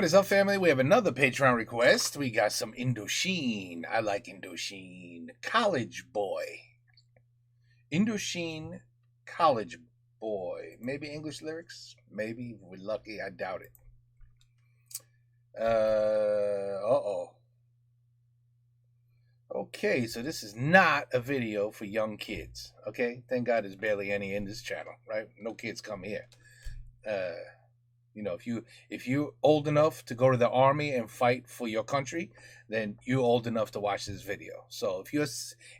What is up, family? We have another Patreon request. We got some Indochine. I like Indochine. College Boy. Indochine College Boy. Maybe English lyrics? Maybe. If we're lucky. I doubt it. Okay, so this is not a video for young kids. Okay? Thank God there's barely any in this channel, right? No kids come here. You know, if you're old enough to go to the army and fight for your country, then you're old enough to watch this video. So if you're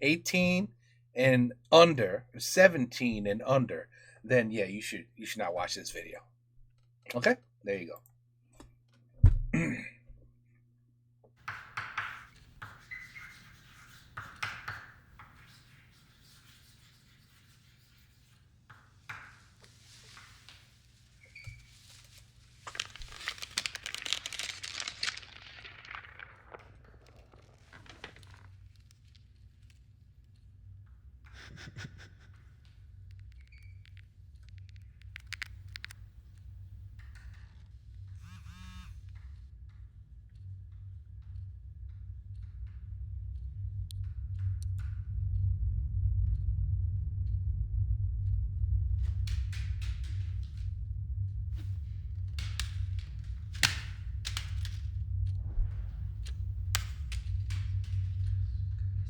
18 and under, 17 and under, then yeah, you should not watch this video. Okay? There you go.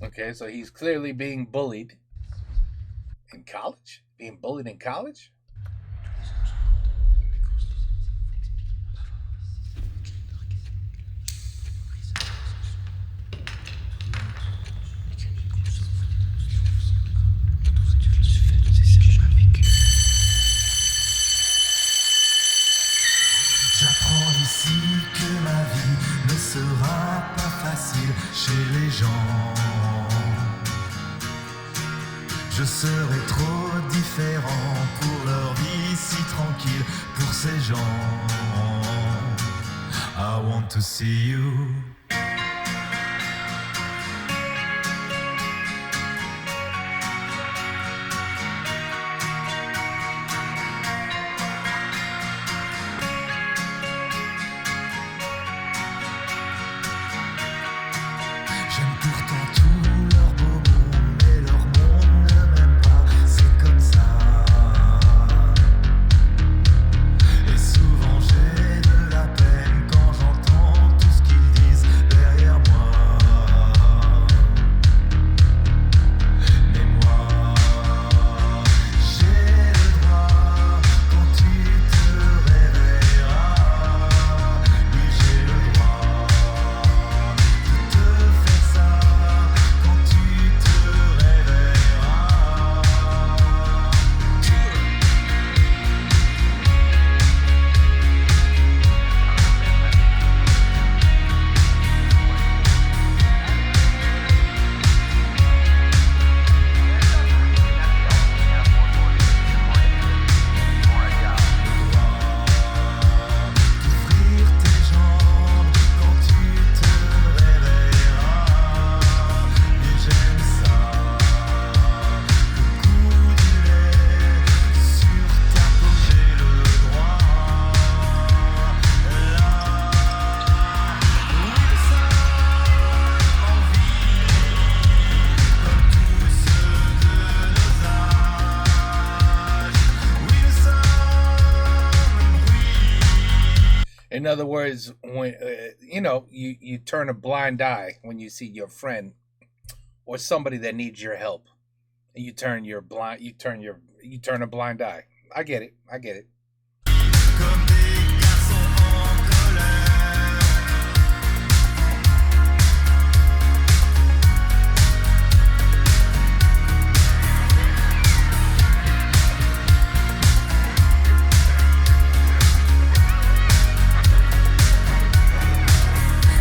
Okay, so he's clearly being bullied in college? Being bullied in college? J'apprends ici que ma vie ne sera pas facile chez les gens. Je serai trop différent pour leur vie si tranquille, pour ces gens. I want to see you. J'aime pourtant tout leur beau monde, mais leur monde ne m'aime pas, c'est comme ça. Et souvent j'ai de la peine quand j'entends tout ce qu'ils disent derrière moi. Mais moi, j'ai le droit quand tu te réveilleras. Oui, j'ai le droit de te faire ça quand tu te réveilleras. Ouvrir tes jambes quand tu te réveilleras. Et j'aime ça, le goût du lait sur ta peau, j'ai le droit. Là, oui, ça envie, comme tous ceux de nos âges. Oui, nous sommes, oui. In other words, when you turn a blind eye when you see your friend or somebody that needs your help, and you turn a blind eye. I get it. Comme des garçons en colère.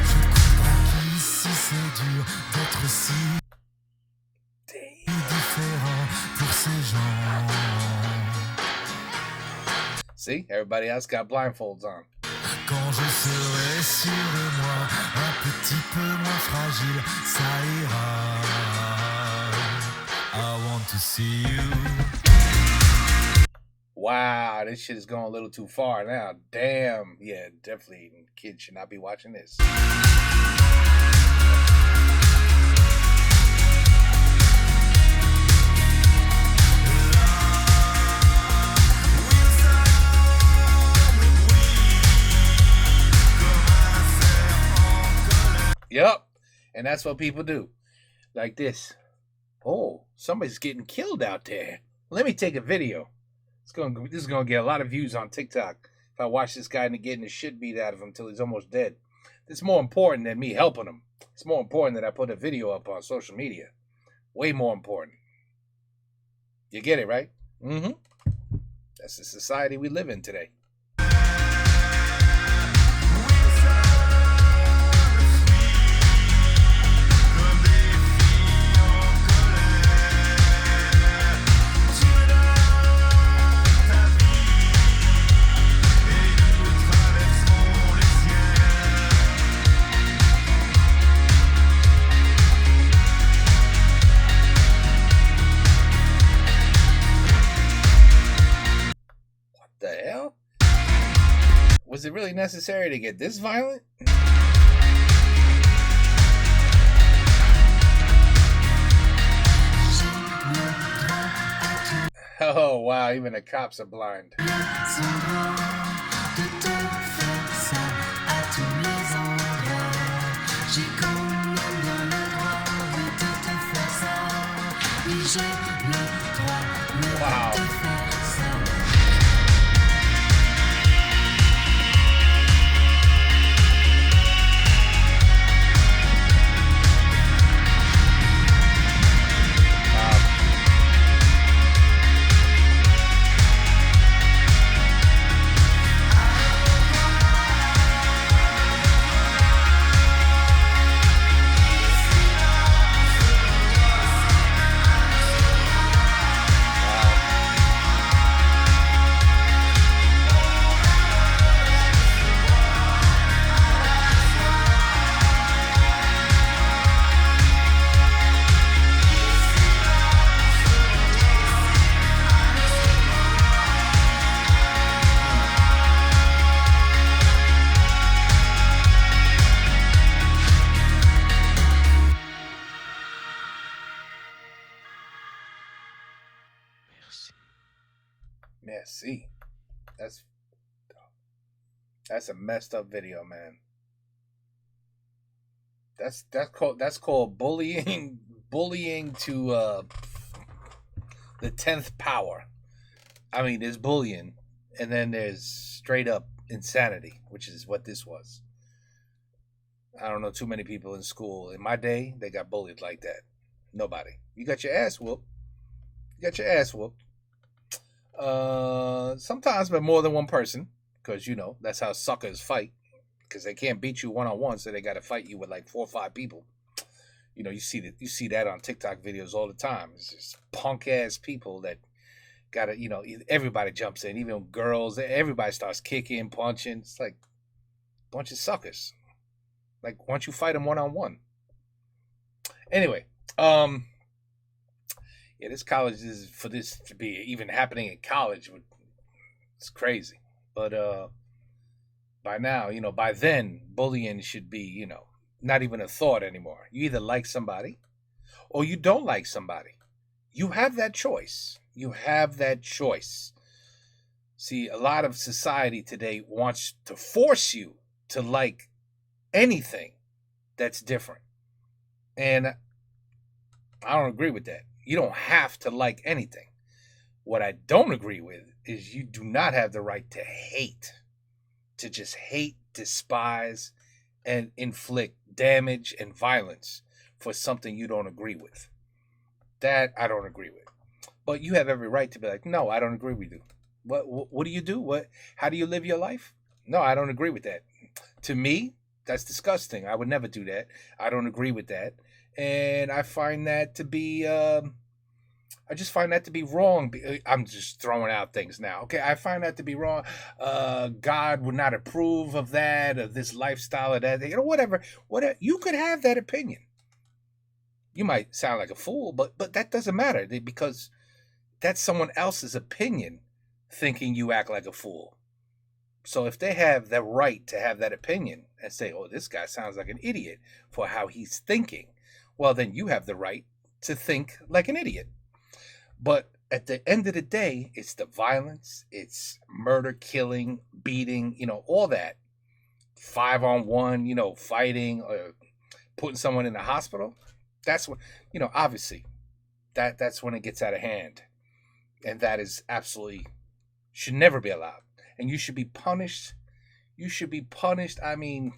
Je comprends qu'ici c'est dur d'être si différent pour ces gens. See, everybody else got blindfolds on. Quand je serai sûr de moi, un petit peu moins fragile, ça ira. I want to see you. wow, this shit is going a little too far now. Damn. Yeah, definitely. Kids should not be watching this. Yep. And that's what people do. Like this. Oh, somebody's getting killed out there. Let me take a video. This is gonna get a lot of views on TikTok if I watch this guy getting the shit beat out of him until he's almost dead. It's more important than me helping him. It's more important that I put a video up on social media. Way more important. You get it, right? Mm-hmm. That's the society we live in today. The hell? Was it really necessary to get this violent? Oh wow, even the cops are blind. Wow. Merci. That's a messed up video, man. That's called bullying to the 10th power. I mean, there's bullying, and then there's straight up insanity, which is what this was. I don't know too many people in school. In my day, they got bullied like that. Nobody. You got your ass whooped. Sometimes by more than one person, because that's how suckers fight. Because they can't beat you one-on-one, so they got to fight you with like 4 or 5 people. You see that on TikTok videos all the time. It's just punk ass people that gotta, everybody jumps in, even girls. Everybody starts kicking, punching. It's like a bunch of suckers. Like, why don't you fight them one-on-one? Anyway, yeah, this college is, for this to be even happening in college, it's crazy. But by now, by then, bullying should be, not even a thought anymore. You either like somebody or you don't like somebody. You have that choice. See, a lot of society today wants to force you to like anything that's different. And I don't agree with that. You don't have to like anything. What I don't agree with is you do not have the right to hate. To just hate, despise, and inflict damage and violence for something you don't agree with. That I don't agree with. But you have every right to be like, no, I don't agree with you. What do you do? How do you live your life? No, I don't agree with that. To me, that's disgusting. I would never do that. I don't agree with that. And I find that to be I just find that to be wrong. I'm just throwing out things now. Okay, I find that to be wrong. God would not approve of that, of this lifestyle, of that. Whatever. You could have that opinion. You might sound like a fool, but that doesn't matter because that's someone else's opinion. thinking you act like a fool. So if they have the right to have that opinion and say, oh, this guy sounds like an idiot for how he's thinking, well, then you have the right to think like an idiot. But at the end of the day, it's the violence, it's murder, killing, beating, all that. 5-on-1, fighting or putting someone in the hospital. That's when, obviously that's when it gets out of hand. And that is absolutely should never be allowed. And you should be punished. You should be punished. I mean,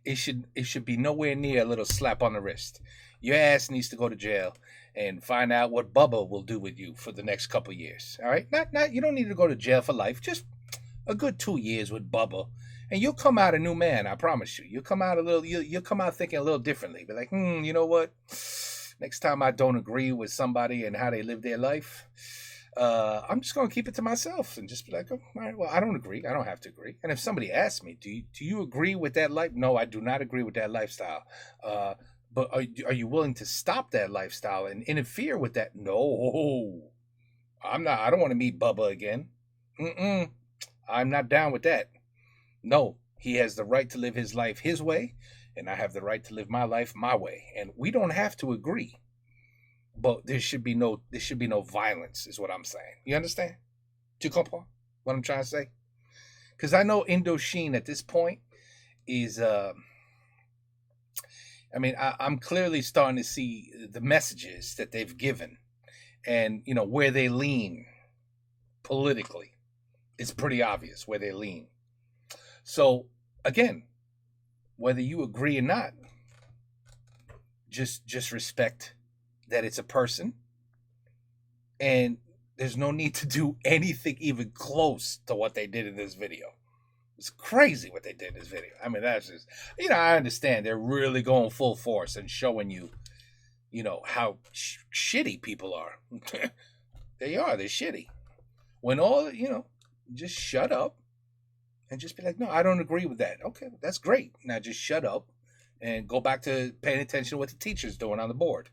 it should be nowhere near a little slap on the wrist. Your ass needs to go to jail and find out what Bubba will do with you for the next couple of years. All right, not you don't need to go to jail for life. Just a good 2 years with Bubba, and you'll come out a new man. I promise you. You'll come out you'll come out thinking a little differently. Be like, you know what? Next time I don't agree with somebody and how they live their life, I'm just going to keep it to myself and just be like, oh, all right, well, I don't agree. I don't have to agree. And if somebody asks me, do you agree with that life? No, I do not agree with that lifestyle. But are you willing to stop that lifestyle and interfere with that? No, I'm not. I don't want to meet Bubba again. I'm not down with that. No, he has the right to live his life his way, and I have the right to live my life my way. And we don't have to agree. But there should be no violence, is what I'm saying. You understand? Tu comprends what I'm trying to say? Because I know Indochine at this point is, I'm clearly starting to see the messages that they've given and, where they lean politically. It's pretty obvious where they lean. So, again, whether you agree or not, just respect that it's a person, and there's no need to do anything even close to what they did in this video. It's crazy what they did in this video. I mean, that's just, I understand they're really going full force and showing you, how shitty people are. They're shitty. When all, just shut up and just be like, no, I don't agree with that. Okay, that's great. Now just shut up and go back to paying attention to what the teacher's doing on the board.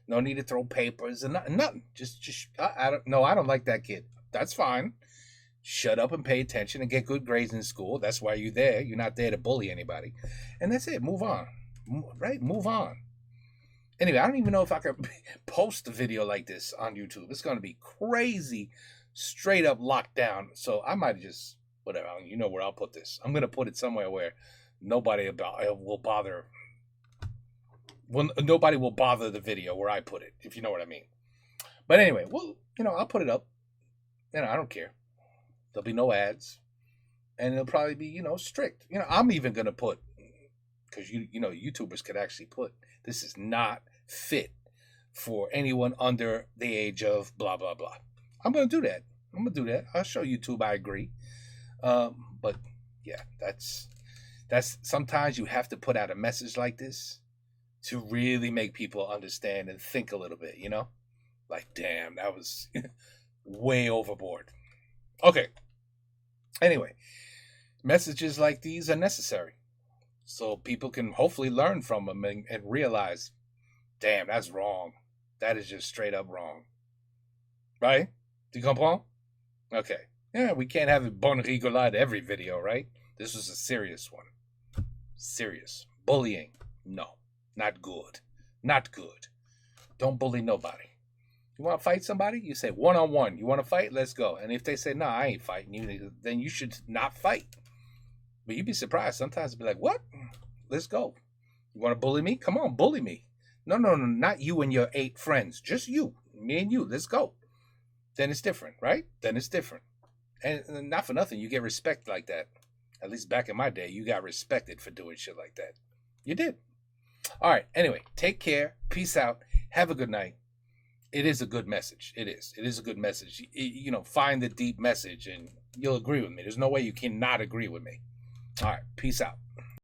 No need to throw papers and nothing. Just I don't like that kid. That's fine. Shut up and pay attention and get good grades in school. That's why you're there. You're not there to bully anybody. And that's it. Move on. Right? Move on. Anyway, I don't even know if I could post a video like this on YouTube. It's going to be crazy, straight up locked down. So I might just, whatever. You know where I'll put this. I'm going to put it somewhere where nobody will bother. Well, nobody will bother the video where I put it, if you know what I mean. But anyway, well, I'll put it up. I don't care. There'll be no ads, and it'll probably be, strict. I'm even gonna put, because YouTubers could actually put, this is not fit for anyone under the age of blah blah blah. I'm gonna do that. I'll show YouTube I agree. But yeah, that's sometimes you have to put out a message like this to really make people understand and think a little bit, Like, damn, that was way overboard. Okay. Anyway, messages like these are necessary. So people can hopefully learn from them and realize, damn, that's wrong. That is just straight up wrong. Right? Do you comprends? Okay. Yeah, we can't have a bon rigolade every video, right? This was a serious one. Serious. Bullying. No. Not good. Not good. Don't bully nobody. You want to fight somebody? You say one-on-one. You want to fight? Let's go. And if they say, no, I ain't fighting you, then you should not fight. But you'd be surprised. Sometimes it'd be like, what? Let's go. You want to bully me? Come on, bully me. No, not you and your 8 friends. Just you. Me and you. Let's go. Then it's different, right? Then it's different. And not for nothing, you get respect like that. At least back in my day, you got respected for doing shit like that. You did. All right. Anyway, take care. Peace out. Have a good night. It is a good message. It is. It is a good message. Find the deep message and you'll agree with me. There's no way you cannot agree with me. All right. Peace out.